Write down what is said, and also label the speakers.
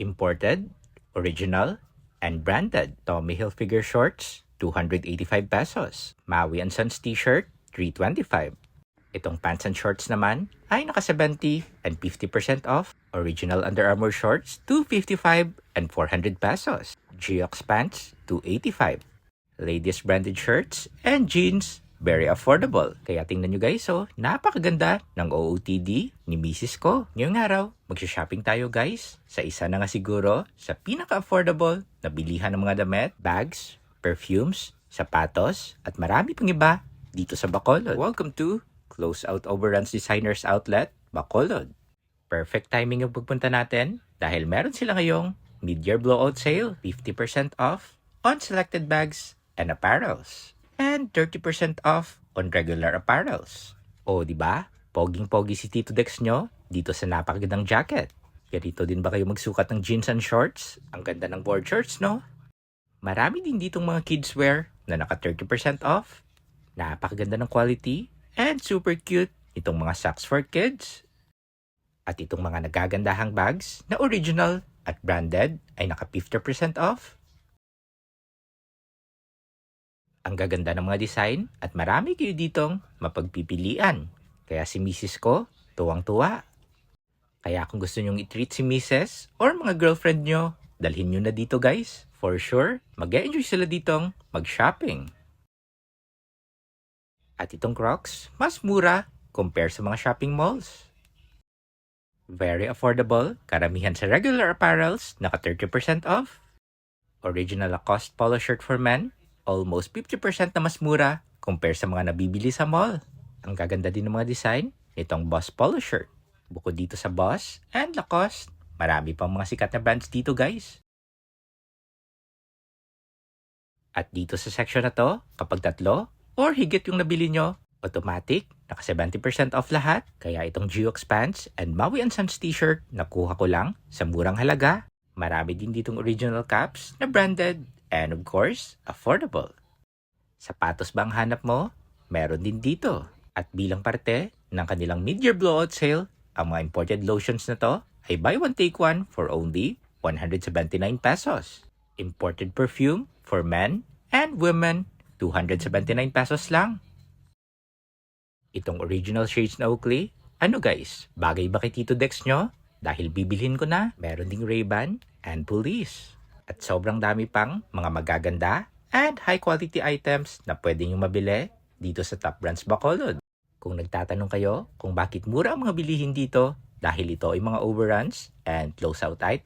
Speaker 1: Imported, original, and branded. Tommy Hilfiger shorts, 285 pesos. Maui and Sons t-shirt, 325. Itong pants and shorts naman ay naka 70 and 50% off. Original Under Armour shorts, 255 and 400 pesos. Geox pants, 285. Ladies branded shirts and jeans, very affordable. Kaya tingnan nyo guys, napakaganda ng OOTD ni Mrs. ko. Ngayong araw, magsha-shopping tayo guys sa isa na nga siguro sa pinaka-affordable na bilihan ng mga damit, bags, perfumes, sapatos, at marami pang iba dito sa Bacolod. Welcome to Closeout Overruns Designers Outlet, Bacolod. Perfect timing yung pagpunta natin dahil meron sila ngayong mid-year blowout sale, 50% off on selected bags and apparels, and 30% off on regular apparels. O, di ba? Poging-pogi si Tito Dex nyo dito sa napakagandang jacket. Ganito din ba kayo magsukat ng jeans and shorts? Ang ganda ng board shorts, no? Marami din ditong mga kids wear na naka 30% off. Napakaganda ng quality and super cute itong mga socks for kids. At itong mga nagagandahang bags na original at branded ay naka 50% off. Ang gaganda ng mga design at marami kayo ditong mapagpipilian. Kaya si Mrs. ko, tuwang-tuwa. Kaya kung gusto nyong i-treat si Mrs. or mga girlfriend nyo, dalhin nyo na dito guys. For sure, mag-enjoy sila ditong mag-shopping. At itong Crocs, mas mura compare sa mga shopping malls. Very affordable, karamihan sa regular apparels, naka 30% off. Original Lacoste polo shirt for men, almost 50% na mas mura compare sa mga nabibili sa mall. Ang gaganda din ng mga design nitong Boss polo shirt. Bukod dito sa Boss and Lacoste, marami pang mga sikat na brands dito guys. At dito sa section na to, kapag tatlo or higit yung nabili nyo, automatic, naka 70% off lahat. Kaya itong Geox pants and Maui and Sons t-shirt, nakuha ko lang sa murang halaga. Marami din ditong original caps na branded and of course, affordable. Sapatos ba ang hanap mo? Meron din dito. At bilang parte ng kanilang mid-year blowout sale, ang mga imported lotions na to ay buy one take one for only 179 pesos. Imported perfume for men and women, 279 pesos lang. Itong original shades na Oakley, ano guys, bagay ba kay Tito Dex nyo? Dahil bibilhin ko na, meron ding Ray-Ban and Police. At sobrang dami pang mga magaganda and high quality items na pwede nyo mabili dito sa Top Brands Bacolod. Kung nagtatanong kayo kung bakit mura ang mga bilihin dito, dahil ito ay mga overruns and closeout items.